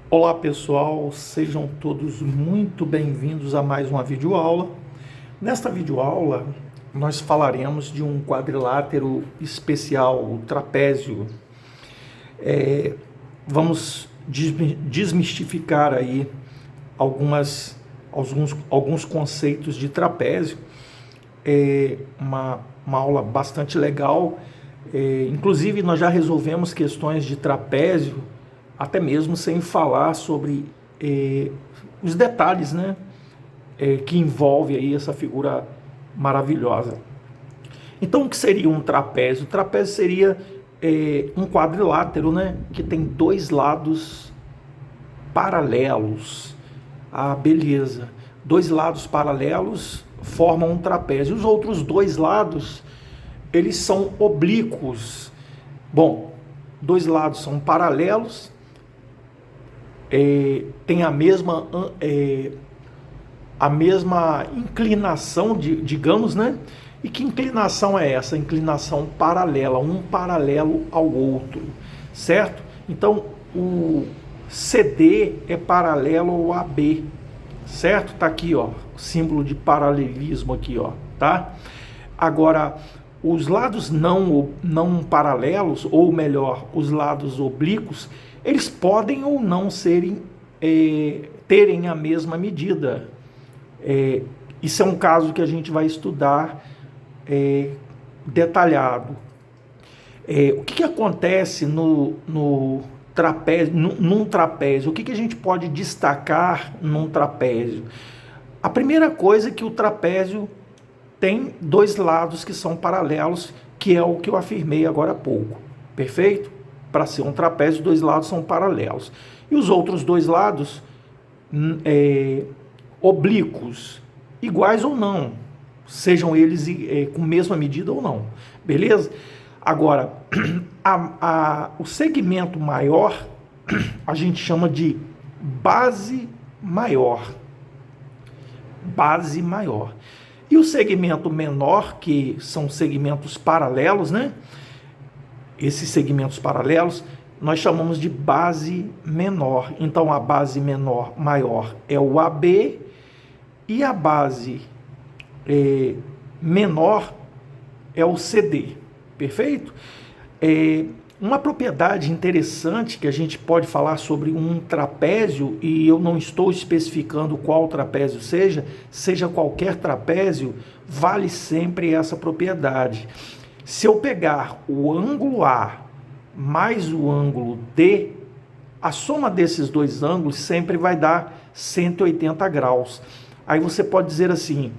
Olá pessoal, sejam todos muito bem-vindos a mais uma videoaula. Nesta videoaula nós falaremos de um quadrilátero especial, o trapézio. Vamos desmistificar aí alguns conceitos de trapézio. É uma aula bastante legal. Inclusive nós já resolvemos questões de trapézio até mesmo sem falar sobre os detalhes, né, que envolve aí essa figura maravilhosa. Então, o que seria um trapézio? O trapézio seria um quadrilátero, né, que tem dois lados paralelos. Ah, beleza. Dois lados paralelos formam um trapézio. Os outros dois lados, eles são oblíquos. Bom, dois lados são paralelos, tem a mesma inclinação, digamos, né? E que inclinação é essa? Inclinação paralela, um paralelo ao outro, certo? Então, o CD é paralelo ao AB, certo? Tá aqui, ó, o símbolo de paralelismo aqui, ó, tá? Agora, os lados não paralelos, ou melhor, os lados oblíquos, eles podem ou não terem a mesma medida. Isso é um caso que a gente vai estudar detalhado. O que acontece num trapézio? O que a gente pode destacar num trapézio? A primeira coisa é que o trapézio tem dois lados que são paralelos, que é o que eu afirmei agora há pouco. Perfeito? Para ser um trapézio, dois lados são paralelos. E os outros dois lados, oblíquos, iguais ou não, sejam eles com mesma medida ou não. Beleza? Agora, o segmento maior, a gente chama de base maior. Base maior. E o segmento menor, que são segmentos paralelos, né? Esses segmentos paralelos nós chamamos de base menor. Então a base maior é o AB e a base menor é o CD. Perfeito? Uma propriedade interessante que a gente pode falar sobre um trapézio, e eu não estou especificando qual trapézio seja qualquer trapézio, vale sempre essa propriedade. Se eu pegar o ângulo A mais o ângulo D, a soma desses dois ângulos sempre vai dar 180 graus. Aí você pode dizer assim,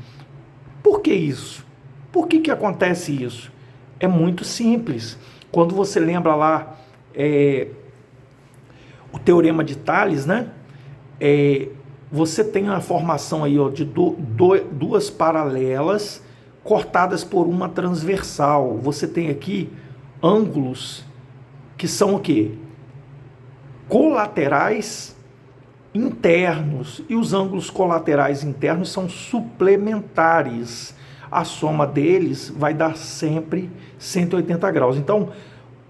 por que isso? Por que acontece isso? É muito simples. Quando você lembra lá o teorema de Tales, né? Você tem uma formação aí, ó, de duas paralelas cortadas por uma transversal. Você tem aqui ângulos que são o quê? Colaterais internos. E os ângulos colaterais internos são suplementares. A soma deles vai dar sempre 180 graus. Então,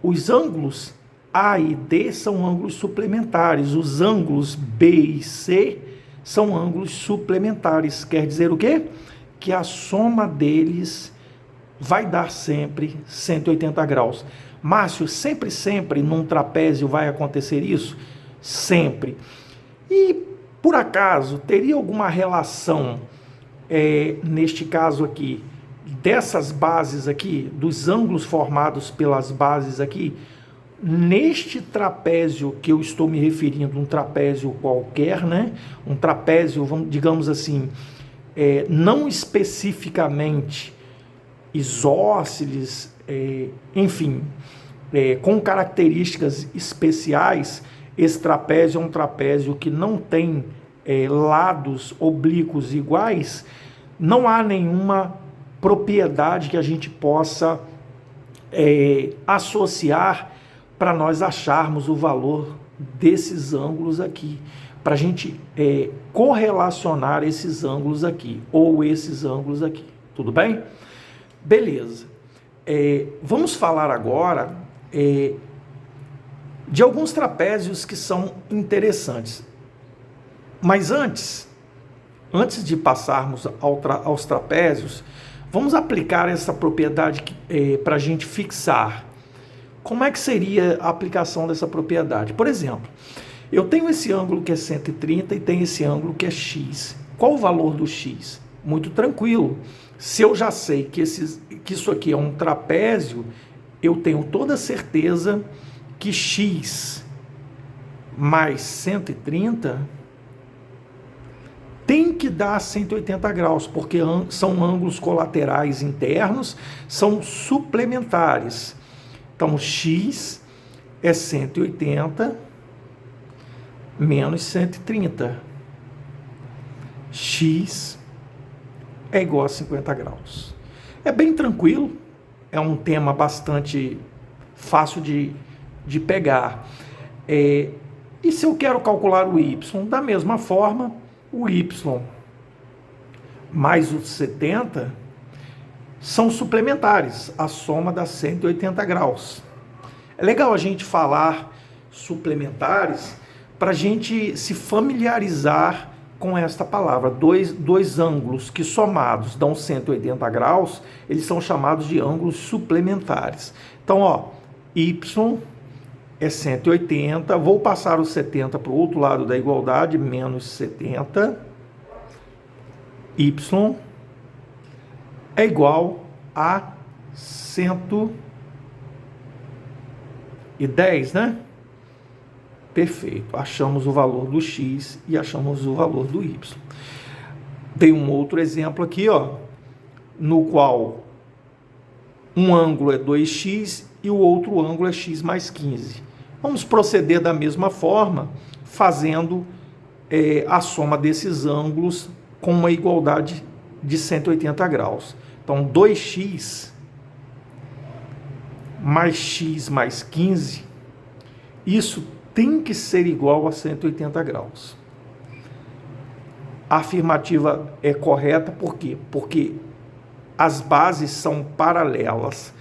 os ângulos A e D são ângulos suplementares. Os ângulos B e C são ângulos suplementares. Quer dizer o quê? Que a soma deles vai dar sempre 180 graus. Márcio, sempre num trapézio vai acontecer isso? Sempre. E, por acaso, teria alguma relação, neste caso aqui, dessas bases aqui, dos ângulos formados pelas bases aqui, neste trapézio que eu estou me referindo, um trapézio qualquer, né? Um trapézio, digamos assim, não especificamente isósceles, enfim, com características especiais. Esse trapézio é um trapézio que não tem lados oblíquos iguais. Não há nenhuma propriedade que a gente possa associar para nós acharmos o valor desses ângulos aqui, para a gente correlacionar esses ângulos aqui, ou esses ângulos aqui, tudo bem? Beleza. Vamos falar agora de alguns trapézios que são interessantes. Mas antes de passarmos aos trapézios, vamos aplicar essa propriedade para a gente fixar. Como é que seria a aplicação dessa propriedade? Por exemplo, eu tenho esse ângulo que é 130 e tenho esse ângulo que é x. Qual o valor do x? Muito tranquilo. Se eu já sei que isso aqui é um trapézio, eu tenho toda certeza que x mais 130 tem que dar 180 graus, porque são ângulos colaterais internos, são suplementares. Então, x é 180 menos 130. X é igual a 50 graus. É bem tranquilo, é um tema bastante fácil de pegar. E se eu quero calcular o y? Da mesma forma, o y mais os 70 são suplementares, a soma dá 180 graus. É legal a gente falar suplementares para a gente se familiarizar com esta palavra. Dois ângulos que somados dão 180 graus, eles são chamados de ângulos suplementares. Então, y é 180, vou passar os 70 para o outro lado da igualdade, menos 70, y é igual a 110, né? Perfeito, achamos o valor do x e achamos o valor do y. Tem um outro exemplo aqui, no qual um ângulo é 2x e o outro ângulo é x mais 15. Vamos proceder da mesma forma, fazendo a soma desses ângulos com uma igualdade de 180 graus. Então, 2x mais x mais 15, isso tem que ser igual a 180 graus. A afirmativa é correta, por quê? Porque as bases são paralelas.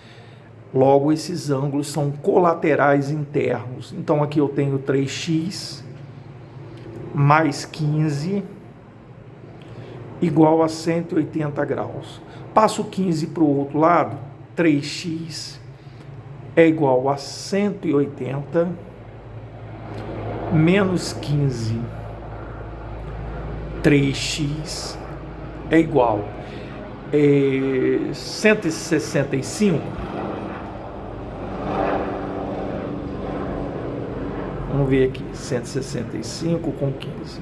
Logo, esses ângulos são colaterais internos. Então, aqui eu tenho 3x mais 15 igual a 180 graus. Passo 15 para o outro lado, 3x é igual a 180 menos 15. 3x é igual a 165. Vamos ver aqui, 165 com 15.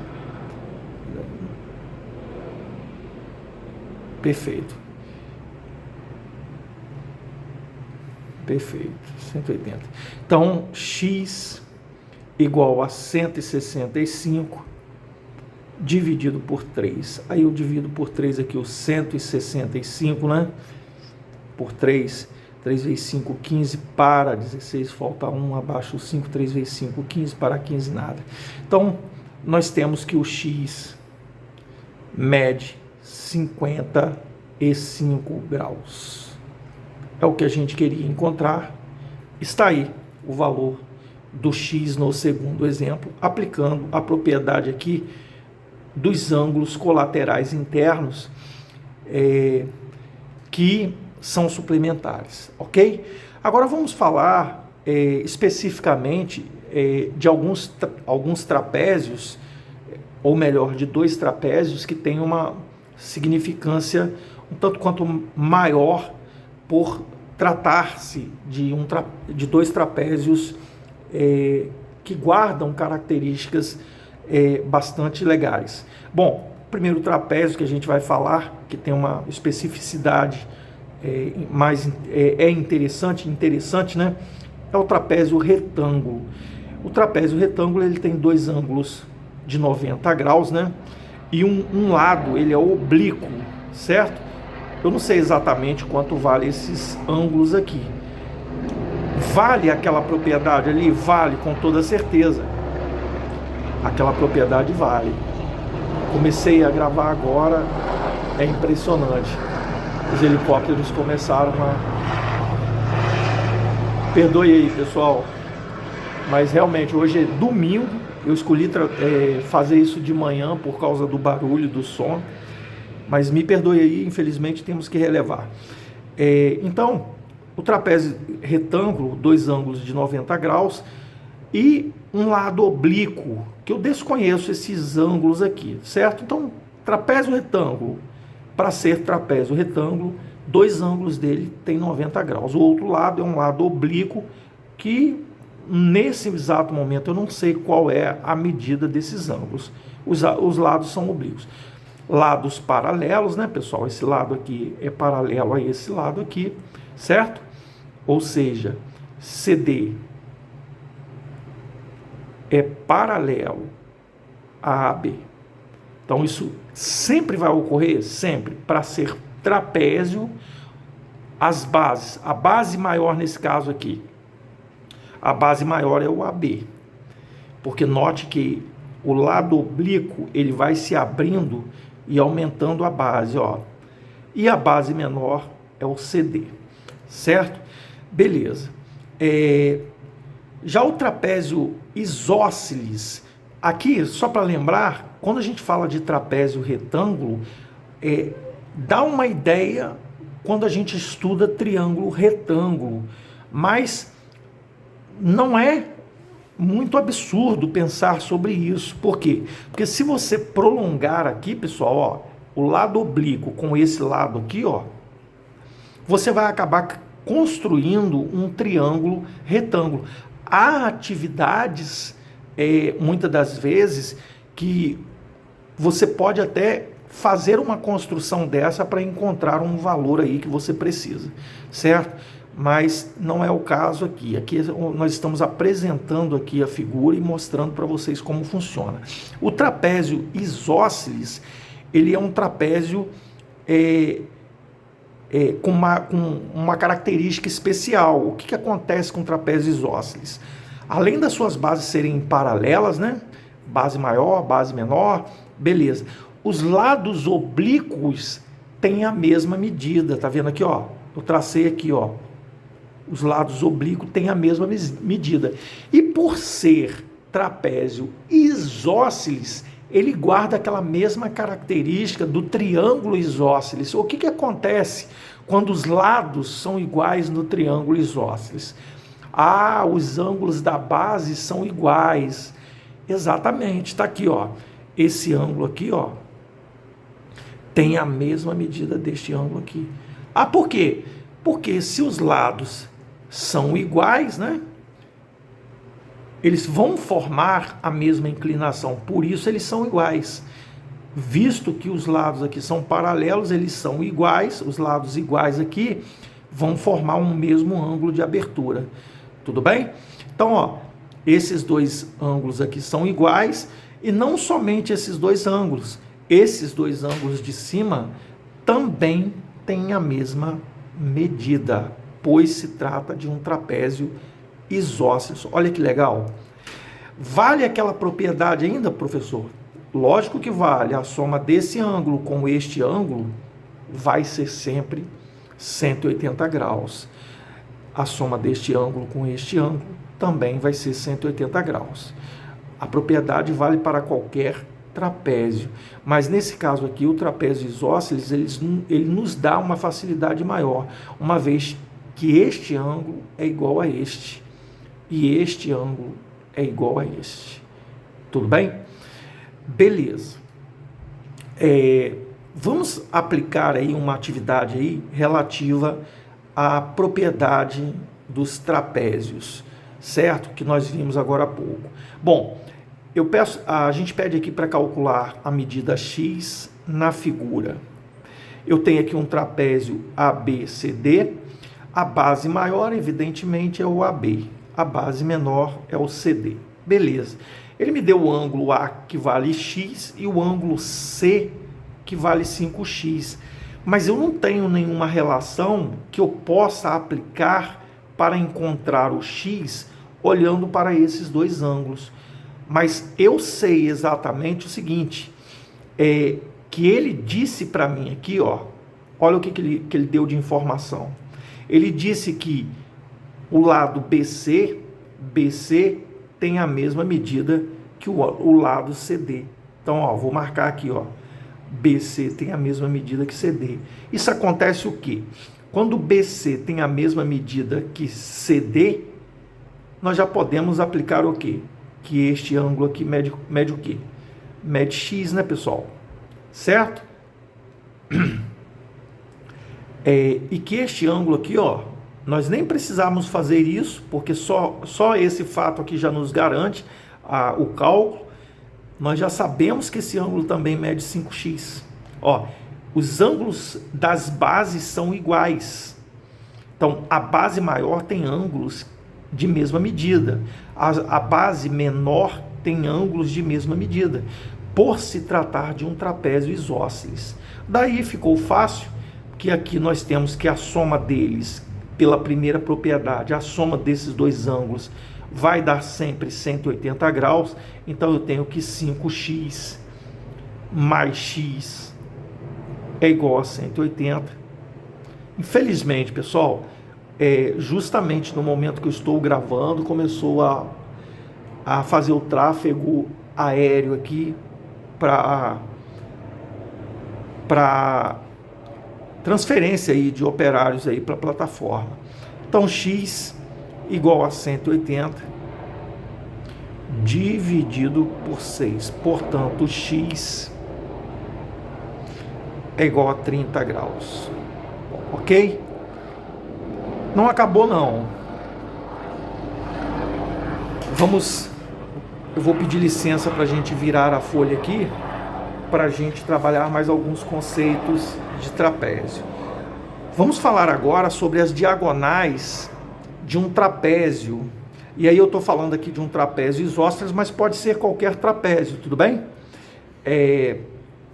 Perfeito. Perfeito, 180. Então, x igual a 165 dividido por 3. Aí eu divido por 3 aqui o 165, né? Por 3. 3 vezes 5, 15 para 16, falta 1, abaixo 5, 3 vezes 5, 15, para 15, nada. Então, nós temos que o x mede 55 graus. É o que a gente queria encontrar. Está aí o valor do x no segundo exemplo, aplicando a propriedade aqui dos ângulos colaterais internos, que são suplementares, ok? Agora vamos falar especificamente de alguns trapézios, ou melhor, de dois trapézios que têm uma significância um tanto quanto maior por tratar-se de dois trapézios que guardam características bastante legais. Bom, o primeiro trapézio que a gente vai falar, que tem uma especificidade interessante, né? É o trapézio retângulo. O trapézio retângulo ele tem dois ângulos de 90 graus, né? E um lado ele é oblíquo, certo? Eu não sei exatamente quanto vale esses ângulos aqui. Vale aquela propriedade ali? Vale, com toda certeza. Aquela propriedade vale. Comecei a gravar agora, é impressionante. Os helicópteros começaram a... Perdoe aí, pessoal. Mas realmente, hoje é domingo, eu escolhi fazer isso de manhã por causa do barulho, do som, mas me perdoe aí, infelizmente temos que relevar. Então, o trapézio retângulo, dois ângulos de 90 graus e um lado oblíquo, que eu desconheço esses ângulos aqui, certo? Então, trapézio retângulo, para ser trapézio retângulo, dois ângulos dele tem 90 graus. O outro lado é um lado oblíquo que, nesse exato momento, eu não sei qual é a medida desses ângulos. Os lados são oblíquos. Lados paralelos, né, pessoal? Esse lado aqui é paralelo a esse lado aqui, certo? Ou seja, CD é paralelo a AB. Então, isso sempre vai ocorrer? Sempre. Para ser trapézio, as bases, a base maior nesse caso aqui, a base maior é o AB. Porque note que o lado oblíquo, ele vai se abrindo e aumentando a base, ó. E a base menor é o CD, certo? Beleza. Já o trapézio isósceles, aqui, só para lembrar, quando a gente fala de trapézio retângulo, dá uma ideia quando a gente estuda triângulo retângulo, mas não é muito absurdo pensar sobre isso. Por quê? Porque se você prolongar aqui, pessoal, ó, o lado oblíquo com esse lado aqui, ó, você vai acabar construindo um triângulo retângulo. Há atividades, muitas das vezes, que você pode até fazer uma construção dessa para encontrar um valor aí que você precisa, certo? Mas não é o caso aqui. Aqui nós estamos apresentando aqui a figura e mostrando para vocês como funciona. O trapézio isósceles, ele é um trapézio com uma característica especial. O que acontece com o trapézio isósceles? Além das suas bases serem paralelas, né? Base maior, base menor, beleza. Os lados oblíquos têm a mesma medida, tá vendo aqui, ó? Eu tracei aqui, ó. Os lados oblíquos têm a mesma medida. E por ser trapézio isósceles, ele guarda aquela mesma característica do triângulo isósceles. O que acontece quando os lados são iguais no triângulo isósceles? Os ângulos da base são iguais. Exatamente, está aqui, ó. Esse ângulo aqui, ó, tem a mesma medida deste ângulo aqui. Por quê? Porque se os lados são iguais, né? Eles vão formar a mesma inclinação, por isso eles são iguais. Visto que os lados aqui são paralelos, eles são iguais, os lados iguais aqui vão formar um mesmo ângulo de abertura. Tudo bem? Então, ó, esses dois ângulos aqui são iguais, e não somente esses dois ângulos de cima também têm a mesma medida, pois se trata de um trapézio isósceles. Olha que legal. Vale aquela propriedade ainda, professor? Lógico que vale. A soma desse ângulo com este ângulo vai ser sempre 180 graus. A soma deste ângulo com este ângulo também vai ser 180 graus. A propriedade vale para qualquer trapézio, mas nesse caso aqui, o trapézio isósceles, ele nos dá uma facilidade maior, uma vez que este ângulo é igual a este, e este ângulo é igual a este. Tudo bem? Beleza. Vamos aplicar aí uma atividade aí relativa à propriedade dos trapézios, certo? Que nós vimos agora há pouco. Bom, a gente pede aqui para calcular a medida x na figura. Eu tenho aqui um trapézio ABCD, a base maior, evidentemente, é o AB, a base menor é o CD. Beleza. Ele me deu o ângulo A, que vale x, e o ângulo C, que vale 5x. Mas eu não tenho nenhuma relação que eu possa aplicar para encontrar o x olhando para esses dois ângulos. Mas eu sei exatamente o seguinte, que ele disse para mim aqui, ó, olha o que ele deu de informação. Ele disse que o lado BC tem a mesma medida que o lado CD. Então, ó, vou marcar aqui, ó, BC tem a mesma medida que CD. Isso acontece o quê? Quando BC tem a mesma medida que CD, nós já podemos aplicar o quê? Que este ângulo aqui mede o quê? Mede X, né, pessoal? Certo? E que este ângulo aqui, ó, nós nem precisamos fazer isso, porque só esse fato aqui já nos garante o cálculo. Nós já sabemos que esse ângulo também mede 5x. Ó, os ângulos das bases são iguais. Então, a base maior tem ângulos de mesma medida. A base menor tem ângulos de mesma medida, por se tratar de um trapézio isósceles. Daí ficou fácil, que aqui nós temos que a soma deles, pela primeira propriedade, a soma desses dois ângulos vai dar sempre 180 graus, então eu tenho que 5x mais x é igual a 180. Infelizmente, pessoal, justamente no momento que eu estou gravando, começou a fazer o tráfego aéreo aqui para transferência aí de operários aí para a plataforma. Então, x igual a 180 dividido por 6. Portanto, x é igual a 30 graus. Ok? Não acabou, não. Eu vou pedir licença para a gente virar a folha aqui, para a gente trabalhar mais alguns conceitos de trapézio. Vamos falar agora sobre as diagonais de um trapézio. E aí eu estou falando aqui de um trapézio isósceles, mas pode ser qualquer trapézio, tudo bem?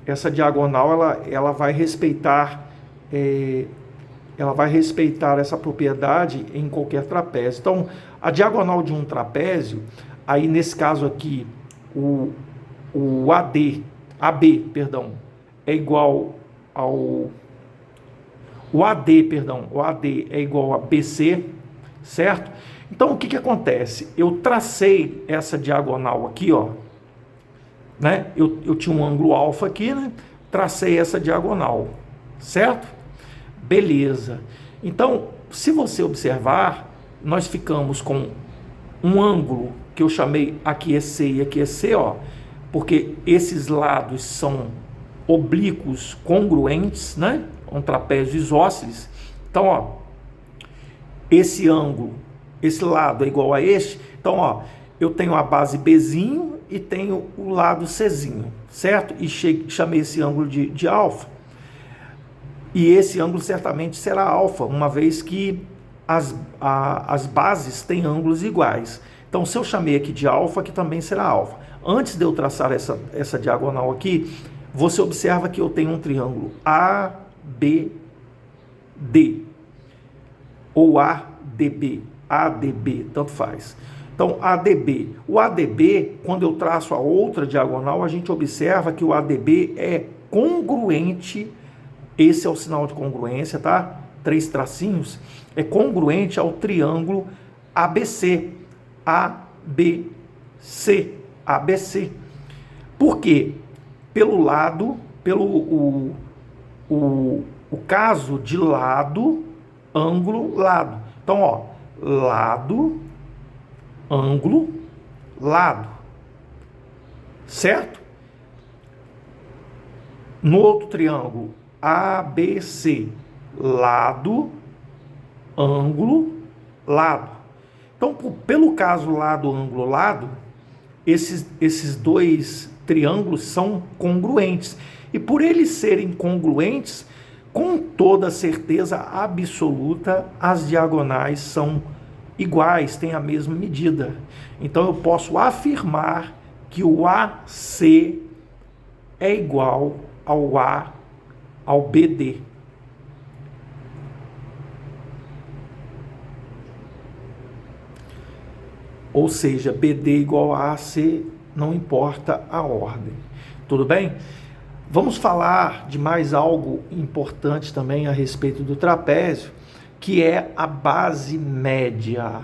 Essa diagonal ela vai respeitar essa propriedade em qualquer trapézio. Então, a diagonal de um trapézio, aí nesse caso aqui, o AB, é igual ao... O AD é igual a BC, certo? Então, o que acontece? Eu tracei essa diagonal aqui, ó, né? Eu tinha um ângulo alfa aqui, né? Tracei essa diagonal, certo? Beleza. Então, se você observar, nós ficamos com um ângulo que eu chamei aqui é C e aqui é C, ó, porque esses lados são oblíquos congruentes, né? Um trapézio isósceles. Então, ó, esse ângulo, esse lado é igual a este. Então, ó, eu tenho a base Bzinho e tenho o lado Czinho, certo? E chamei esse ângulo de alfa. E esse ângulo certamente será alfa, uma vez que as bases têm ângulos iguais. Então, se eu chamei aqui de alfa, aqui também será alfa. Antes de eu traçar essa diagonal aqui, você observa que eu tenho um triângulo ABD ou ADB, tanto faz. Então, ADB. O ADB, quando eu traço a outra diagonal, a gente observa que o ADB é congruente, esse é o sinal de congruência, tá? 3 tracinhos, é congruente ao triângulo ABC. ABC. Por quê? Pelo lado, o caso de lado, ângulo, lado. Então, ó, lado, ângulo, lado. Certo? No outro triângulo, ABC, lado, ângulo, lado. Então, pelo caso lado, ângulo, lado, esses dois triângulos são congruentes. E por eles serem congruentes, com toda certeza absoluta, as diagonais são iguais, têm a mesma medida. Então, eu posso afirmar que o AC é igual ao BD. Ou seja, BD igual a AC, não importa a ordem. Tudo bem? Vamos falar de mais algo importante também a respeito do trapézio, que é a base média.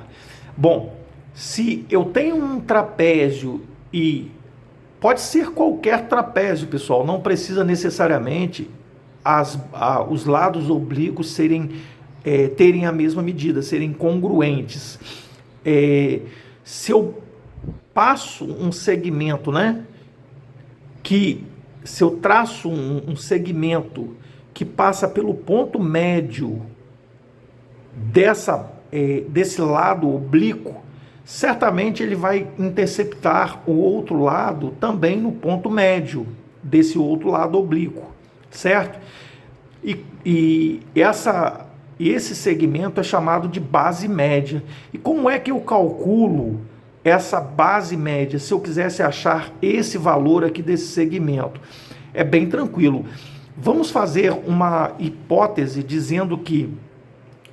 Bom, Se eu tenho um trapézio e pode ser qualquer trapézio, pessoal, não precisa necessariamente os lados oblíquos terem a mesma medida, serem congruentes. Se eu passo um segmento, né, se eu traço um segmento que passa pelo ponto médio desse lado oblíquo, certamente ele vai interceptar o outro lado também no ponto médio desse outro lado oblíquo, certo? E esse segmento é chamado de base média. E como é que eu calculo essa base média, se eu quisesse achar esse valor aqui desse segmento? É bem tranquilo. Vamos fazer uma hipótese dizendo que,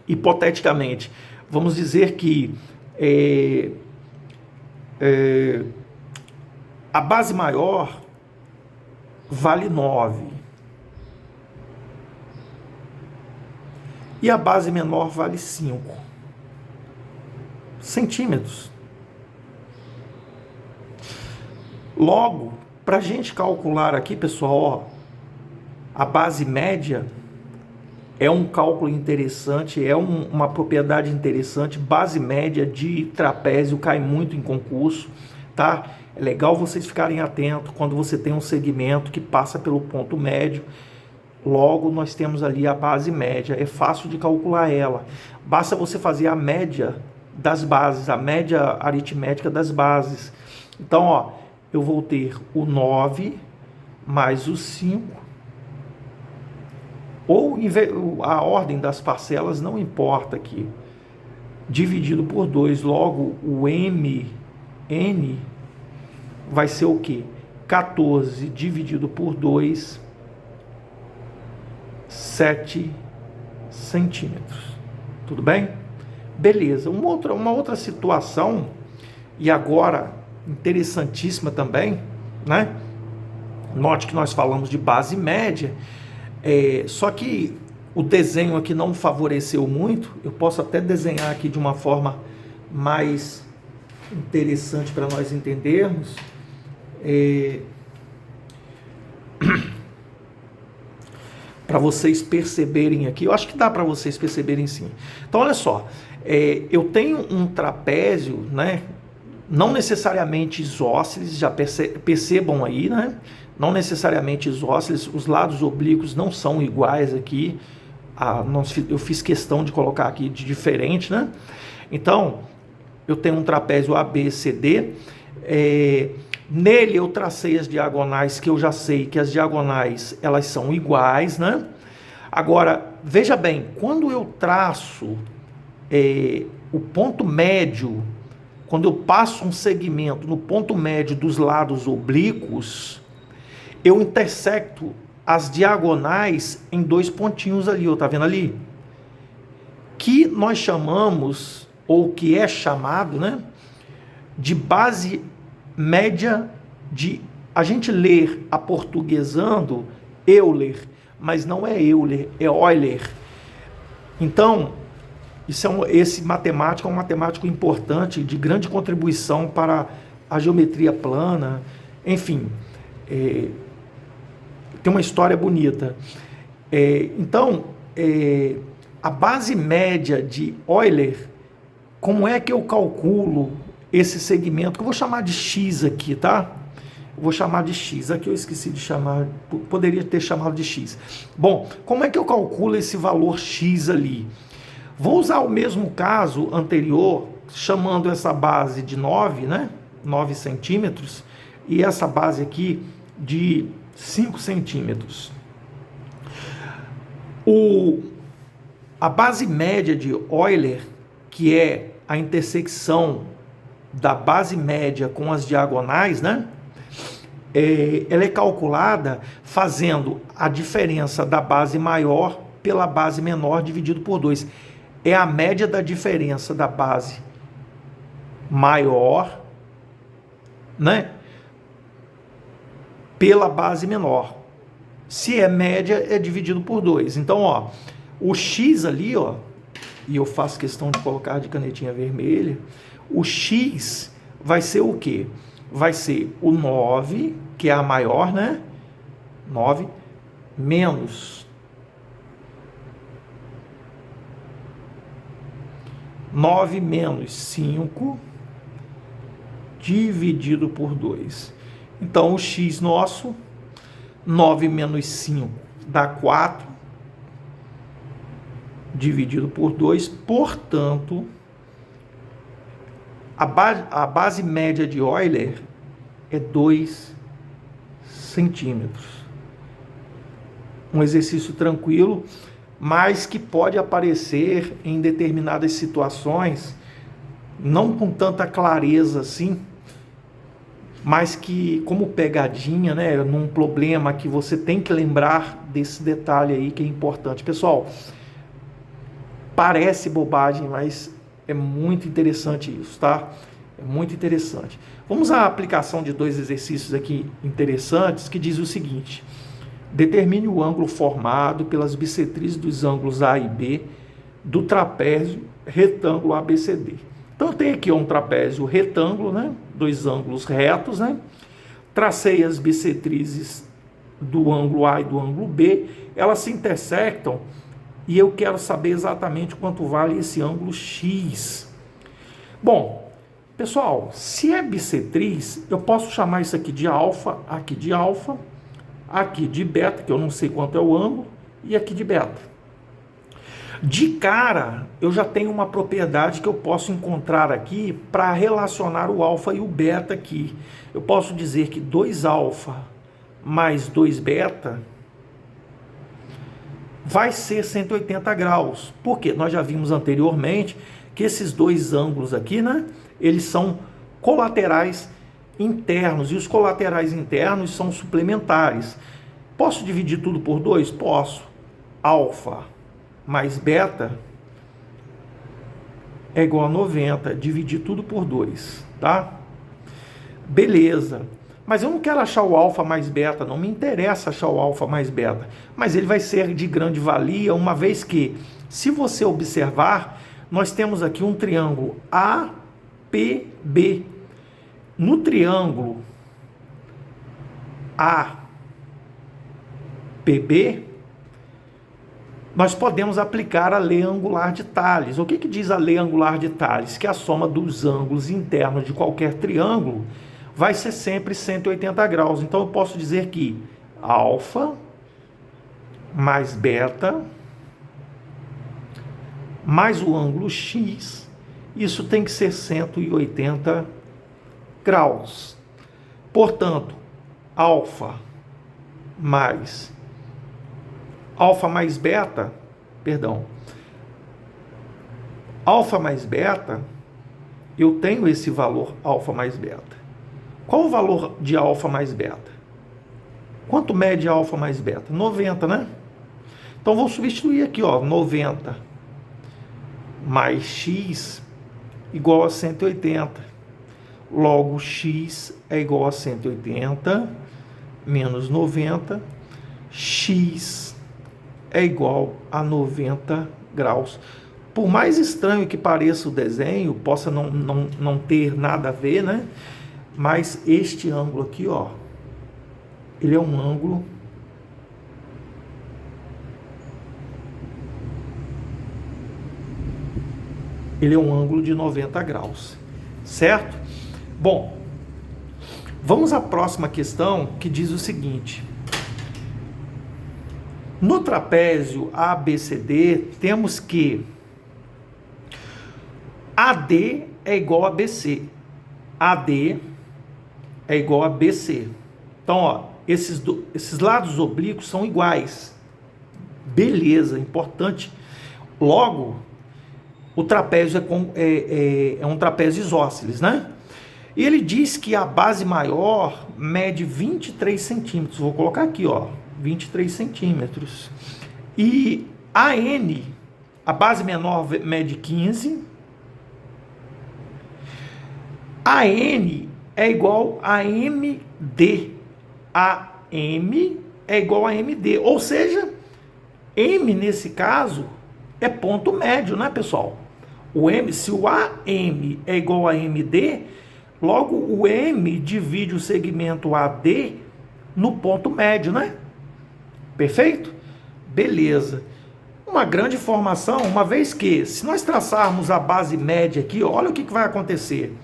hipoteticamente, vamos dizer que a base maior vale 9 e a base menor vale 5 centímetros. Logo, para a gente calcular aqui, pessoal, ó, a base média é um cálculo interessante, é uma propriedade interessante. Base média de trapézio cai muito em concurso, tá? É legal vocês ficarem atentos quando você tem um segmento que passa pelo ponto médio. Logo, nós temos ali a base média. É fácil de calcular ela. Basta você fazer a média das bases, a média aritmética das bases. Então, ó, eu vou ter o 9 mais o 5, ou a ordem das parcelas não importa aqui, dividido por 2. Logo, o N vai ser o quê? 14 dividido por 2, 7 centímetros. Tudo bem? Beleza. Uma outra situação, e agora interessantíssima também, né? Note que nós falamos de base média, só que o desenho aqui não favoreceu muito. Eu posso até desenhar aqui de uma forma mais interessante para nós entendermos. Para vocês perceberem aqui, eu acho que dá para vocês perceberem sim. Então, olha só, eu tenho um trapézio, né? Não necessariamente isósceles, já percebam aí, né? Não necessariamente isósceles, os lados oblíquos não são iguais aqui. Eu fiz questão de colocar aqui de diferente, né? Então, eu tenho um trapézio ABCD. Nele eu tracei as diagonais, que eu já sei que as diagonais elas são iguais, né? Agora, veja bem, quando eu traço o ponto médio, quando eu passo um segmento no ponto médio dos lados oblíquos, eu intersecto as diagonais em 2 pontinhos ali, ó, tá vendo ali? Que nós chamamos, ou que é chamado, né, de base média de... A gente ler aportuguesando Euler, mas não é Euler, é Euler. Então, esse matemático é um matemático importante, de grande contribuição para a geometria plana, enfim, tem uma história bonita. Então, a base média de Euler, como é que eu calculo esse segmento, que eu vou chamar de X aqui, tá? Eu vou chamar de X, aqui eu esqueci de chamar, poderia ter chamado de X. Bom, como é que eu calculo esse valor X ali? Vou usar o mesmo caso anterior, chamando essa base de 9, né? 9 centímetros, e essa base aqui de 5 centímetros. A base média de Euler, que é a intersecção da base média com as diagonais, né? Ela é calculada fazendo a diferença da base maior pela base menor dividido por 2. É a média da diferença da base maior, né, pela base menor. Se é média, é dividido por 2. Então, ó, o X ali, ó, e eu faço questão de colocar de canetinha vermelha, O x vai ser o quê? Vai ser o 9, que é a maior, né? 9 menos 9 menos 5 dividido por 2. Então, o x nosso, 9 menos 5 dá 4, dividido por 2. Portanto, a base média de Euler é 2 centímetros. Um exercício tranquilo, mas que pode aparecer em determinadas situações, não com tanta clareza assim, mas que, como pegadinha, né, num problema que você tem que lembrar desse detalhe aí que é importante. Pessoal, parece bobagem, mas é muito interessante isso, tá? É muito interessante. Vamos à aplicação de dois exercícios aqui interessantes, que diz o seguinte: determine o ângulo formado pelas bissetrizes dos ângulos A e B do trapézio retângulo ABCD. Então, eu tenho aqui um trapézio retângulo, né? Dois ângulos retos, né? Tracei as bissetrizes do ângulo A e do ângulo B, elas se intersectam e eu quero saber exatamente quanto vale esse ângulo X. Bom, pessoal, se é bissetriz, eu posso chamar isso aqui de alfa, aqui de beta, que eu não sei quanto é o ângulo, e aqui de beta. De cara, eu já tenho uma propriedade que eu posso encontrar aqui para relacionar o alfa e o beta aqui. Eu posso dizer que 2 alfa mais 2 beta vai ser 180 graus. Por quê? Nós já vimos anteriormente que esses dois ângulos aqui, né, eles são colaterais internos, e os colaterais internos são suplementares. Posso dividir tudo por 2? Posso. Alfa mais beta é igual a 90, dividir tudo por 2, tá? Beleza. Mas eu não quero achar o alfa mais beta, não me interessa achar o alfa mais beta, mas ele vai ser de grande valia, uma vez que, se você observar, nós temos aqui um triângulo APB. No triângulo APB, nós podemos aplicar a lei angular de Tales. O que diz a lei angular de Tales? Que a soma dos ângulos internos de qualquer triângulo vai ser sempre 180 graus. Então, eu posso dizer que alfa mais beta mais o ângulo X, isso tem que ser 180 graus. Portanto, alfa mais beta, eu tenho esse valor alfa mais beta. Qual o valor de alfa mais beta? Quanto mede alfa mais beta? 90, né? Então, vou substituir aqui, ó, 90 mais x igual a 180. Logo, x é igual a 180 menos 90. X é igual a 90 graus. Por mais estranho que pareça o desenho, possa não ter nada a ver, né? Mas este ângulo aqui, ó, ele é um ângulo de 90 graus, certo? Bom, vamos à próxima questão, que diz o seguinte: no trapézio ABCD, temos que AD é igual a BC. AD é igual a BC. Então, ó, esses lados oblíquos são iguais. Beleza, importante. Logo, o trapézio é um trapézio isósceles, né? E ele diz que a base maior mede 23 centímetros. Vou colocar aqui, ó, 23 centímetros. E AN, a base menor, mede 15. AN é igual a MD. AM é igual a MD. Ou seja, M, nesse caso, é ponto médio, né, pessoal? Se o AM é igual a MD, logo o M divide o segmento AD no ponto médio, né? Perfeito? Beleza. Uma grande informação, uma vez que, se nós traçarmos a base média aqui, olha o que vai acontecer.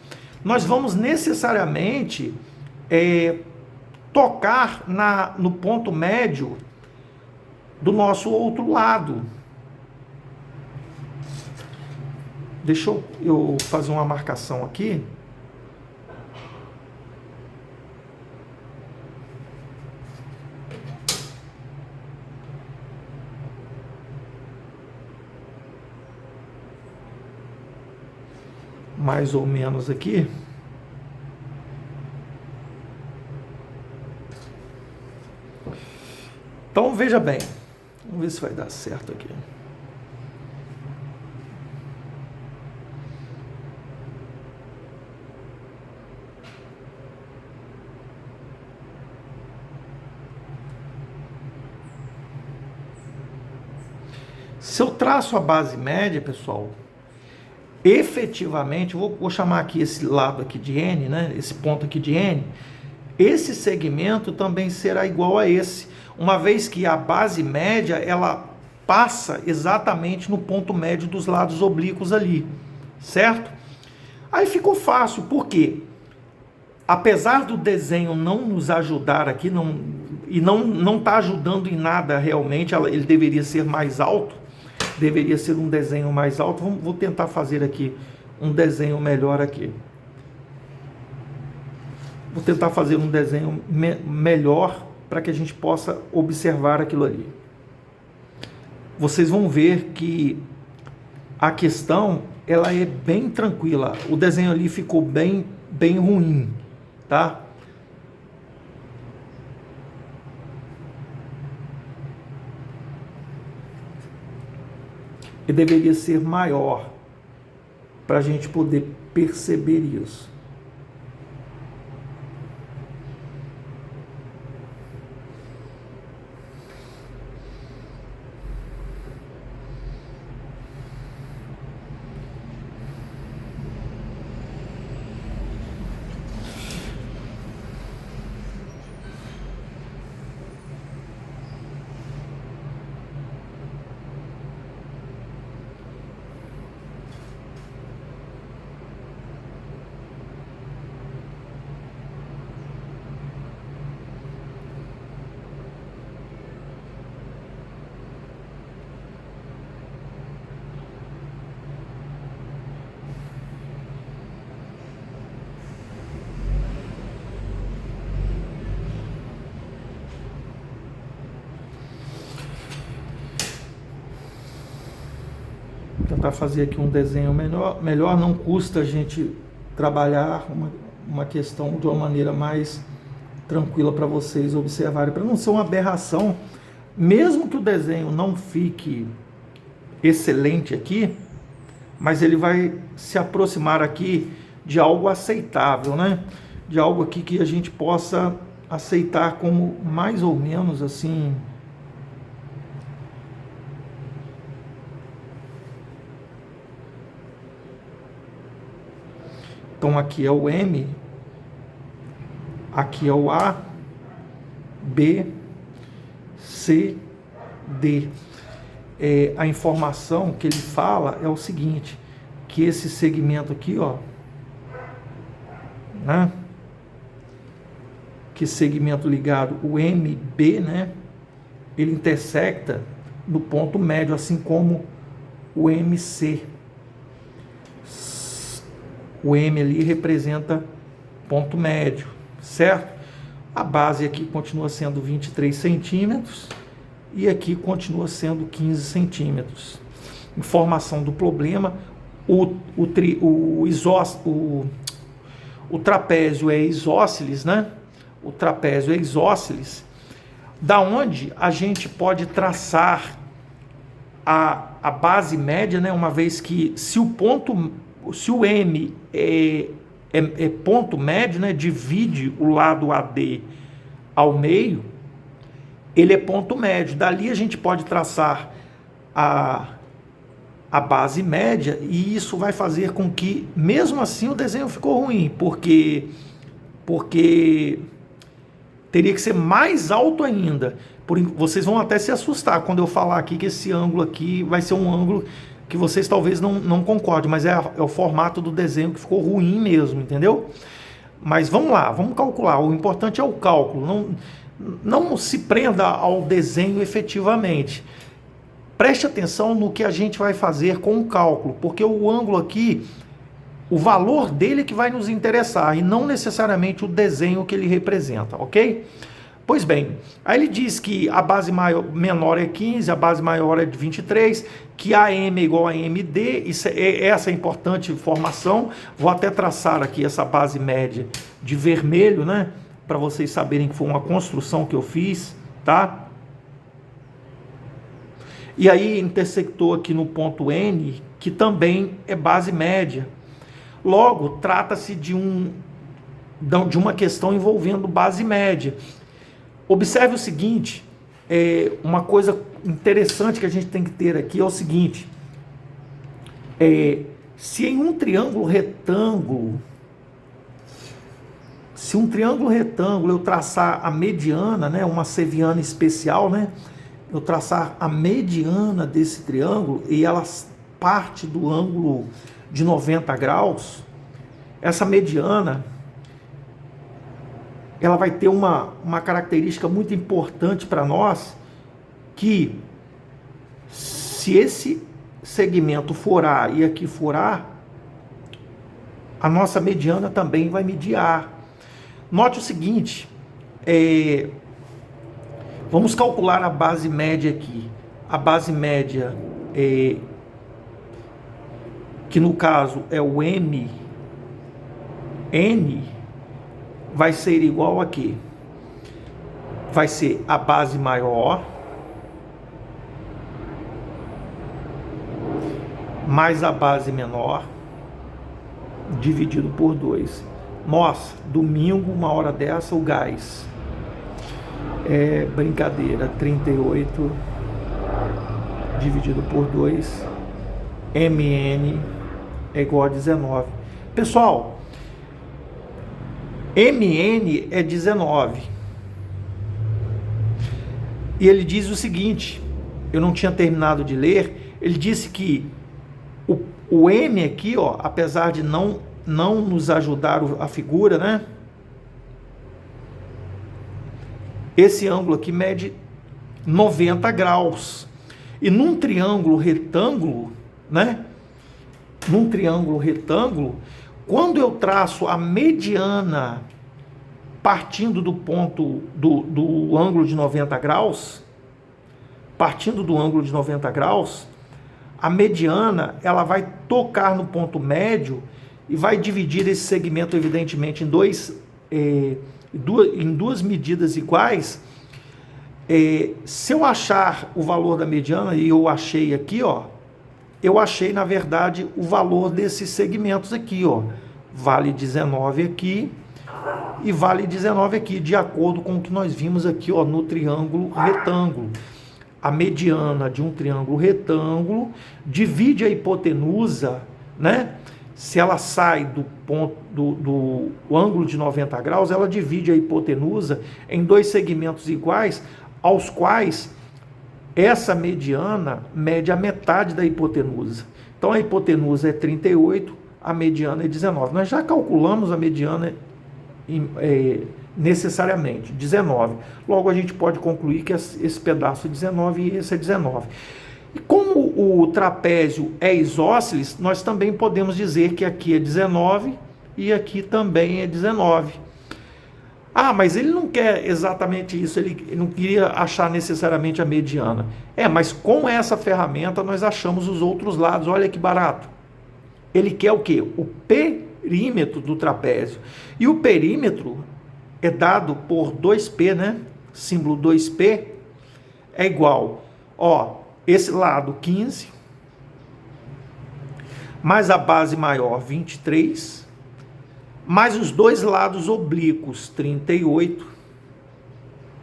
Nós vamos necessariamente tocar no ponto médio do nosso outro lado. Deixa eu fazer uma marcação aqui. Mais ou menos aqui. Então, veja bem. Vamos ver se vai dar certo aqui. Se eu traço a base média, pessoal, efetivamente, vou chamar aqui esse lado aqui de N, né? Esse ponto aqui de N, esse segmento também será igual a esse, uma vez que a base média, ela passa exatamente no ponto médio dos lados oblíquos ali, certo? Aí ficou fácil, por quê? Apesar do desenho não nos ajudar aqui, não está ajudando em nada realmente, ele deveria ser mais alto, deveria ser um desenho mais alto. Vou tentar fazer aqui um desenho melhor aqui. Vou tentar fazer um desenho melhor para que a gente possa observar aquilo ali. Vocês vão ver que a questão, ela é bem tranquila. O desenho ali ficou bem ruim, tá? E deveria ser maior para a gente poder perceber isso. Tentar fazer aqui um desenho melhor, não custa a gente trabalhar uma questão de uma maneira mais tranquila para vocês observarem, para não ser uma aberração, mesmo que o desenho não fique excelente aqui, mas ele vai se aproximar aqui de algo aceitável, né? De algo aqui que a gente possa aceitar como mais ou menos assim. Então aqui é o M, aqui é o A, B, C, D. A informação que ele fala é o seguinte, que esse segmento aqui, ó, né? Que segmento ligado, o MB, né? Ele intersecta no ponto médio, assim como o MC. O M ali representa ponto médio, certo? A base aqui continua sendo 23 centímetros e aqui continua sendo 15 centímetros. Informação do problema, o trapézio é isósceles, né? O trapézio é isósceles, da onde a gente pode traçar a base média, né? Uma vez que se o M é ponto médio, né, divide o lado AD ao meio, ele é ponto médio. Dali a gente pode traçar a base média, e isso vai fazer com que, mesmo assim, o desenho ficou ruim, porque teria que ser mais alto ainda. Vocês vão até se assustar quando eu falar aqui que esse ângulo aqui vai ser um ângulo que vocês talvez não concordem, mas é o formato do desenho que ficou ruim mesmo, entendeu? Mas vamos lá, vamos calcular. O importante é o cálculo, não se prenda ao desenho efetivamente. Preste atenção no que a gente vai fazer com o cálculo, porque o ângulo aqui, o valor dele que vai nos interessar, e não necessariamente o desenho que ele representa, ok? Pois bem, aí ele diz que a base menor é 15, a base maior é de 23, que AM é igual a MD, essa é a importante informação. Vou até traçar aqui essa base média de vermelho, né? Para vocês saberem que foi uma construção que eu fiz, tá? E aí intersectou aqui no ponto N, que também é base média. Logo, trata-se de uma questão envolvendo base média. Observe o seguinte, uma coisa interessante que a gente tem que ter aqui é o seguinte, se em um triângulo retângulo, eu traçar a mediana, né, uma seviana especial, né, eu traçar a mediana desse triângulo e ela parte do ângulo de 90 graus, essa mediana, ela vai ter uma característica muito importante para nós, que se esse segmento furar e aqui furar, a nossa mediana também vai mediar. Note o seguinte, vamos calcular a base média aqui. A base média, que no caso é o MN, vai ser igual a quê? Vai ser a base maior mais a base menor dividido por 2. Nossa, domingo, uma hora dessa, o gás. Brincadeira, 38 dividido por 2, MN é igual a 19. Pessoal, MN é 19. E ele diz o seguinte, eu não tinha terminado de ler, ele disse que o M aqui, ó, apesar de não nos ajudar a figura, né? Esse ângulo aqui mede 90 graus. E num triângulo retângulo, né? Num triângulo retângulo, quando eu traço a mediana partindo do ponto do ângulo de 90 graus, a mediana ela vai tocar no ponto médio e vai dividir esse segmento, evidentemente, em duas medidas iguais. Se eu achar o valor da mediana, e eu achei aqui, ó, eu achei, na verdade, o valor desses segmentos aqui, ó. Vale 19 aqui e vale 19 aqui, de acordo com o que nós vimos aqui, ó, no triângulo retângulo. A mediana de um triângulo retângulo divide a hipotenusa, né? Se ela sai do ponto do ângulo de 90 graus, ela divide a hipotenusa em dois segmentos iguais, aos quais essa mediana mede a metade da hipotenusa. Então a hipotenusa é 38, a mediana é 19. Nós já calculamos a mediana necessariamente, 19. Logo a gente pode concluir que esse pedaço é 19 e esse é 19. E como o trapézio é isósceles, nós também podemos dizer que aqui é 19 e aqui também é 19. Ah, mas ele não quer exatamente isso, ele não queria achar necessariamente a mediana. Mas com essa ferramenta nós achamos os outros lados, olha que barato. Ele quer o quê? O perímetro do trapézio. E o perímetro é dado por 2P, né? Símbolo 2P é igual, ó, esse lado 15, mais a base maior 23, mais os dois lados oblíquos 38,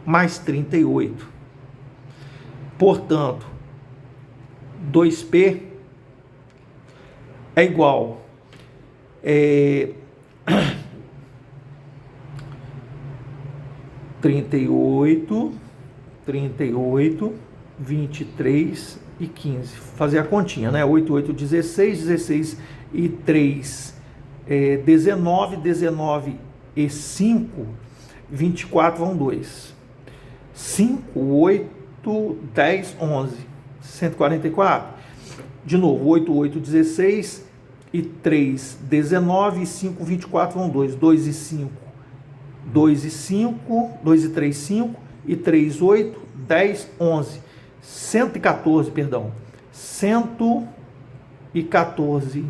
mais 38. Portanto, 2P é igual 38, 23 e 15. Fazer a continha, né? 8, 8, 16, 16 e 3, 19, 19 e 5, 24 vão 2. 5, 8, 10, 11, 144. De novo, 8, 8, 16 e 3, 19 e 5, 24 vão 2. 2 e 5, 2 e 5, 2 e 3, 5 e 3, 8, 10, 11. 114, perdão. 114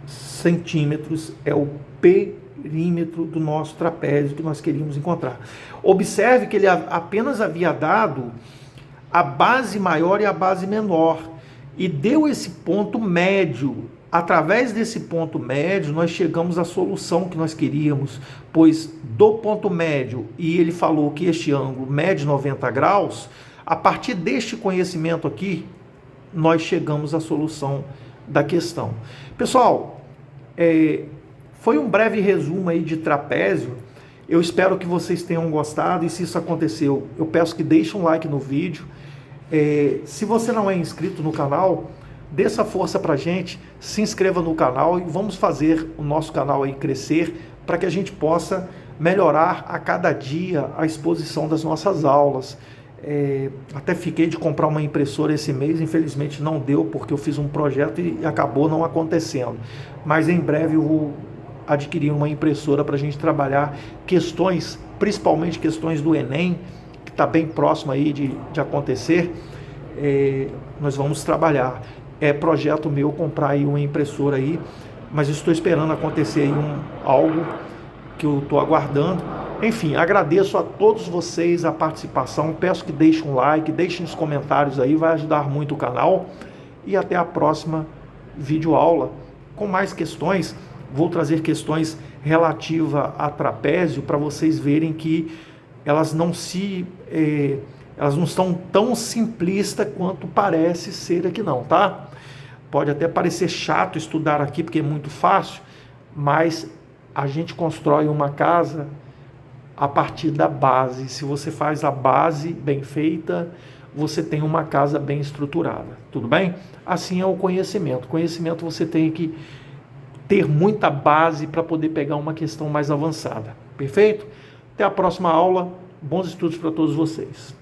centímetros é o perímetro do nosso trapézio que nós queríamos encontrar. Observe que ele apenas havia dado a base maior e a base menor e deu esse ponto médio. Através desse ponto médio, nós chegamos à solução que nós queríamos, pois do ponto médio, e ele falou que este ângulo mede 90 graus, a partir deste conhecimento aqui, nós chegamos à solução da questão. Pessoal, foi um breve resumo aí de trapézio. Eu espero que vocês tenham gostado, e se isso aconteceu, eu peço que deixe um like no vídeo. Se você não é inscrito no canal, dê essa força pra gente, se inscreva no canal e vamos fazer o nosso canal aí crescer para que a gente possa melhorar a cada dia a exposição das nossas aulas. Até fiquei de comprar uma impressora esse mês, infelizmente não deu porque eu fiz um projeto e acabou não acontecendo. Mas em breve eu vou adquirir uma impressora para a gente trabalhar questões, principalmente questões do Enem, que está bem próximo aí de acontecer. Nós vamos trabalhar. É projeto meu comprar aí uma impressora aí, mas estou esperando acontecer aí algo que eu estou aguardando. Enfim, agradeço a todos vocês a participação, peço que deixem um like, deixem nos comentários aí, vai ajudar muito o canal. E até a próxima videoaula com mais questões. Vou trazer questões relativas a trapézio para vocês verem que elas não estão tão simplistas quanto parece ser aqui não, tá? Pode até parecer chato estudar aqui porque é muito fácil, mas a gente constrói uma casa a partir da base. Se você faz a base bem feita, você tem uma casa bem estruturada, tudo bem? Assim é o conhecimento. Conhecimento você tem que ter muita base para poder pegar uma questão mais avançada, perfeito? Até a próxima aula, bons estudos para todos vocês.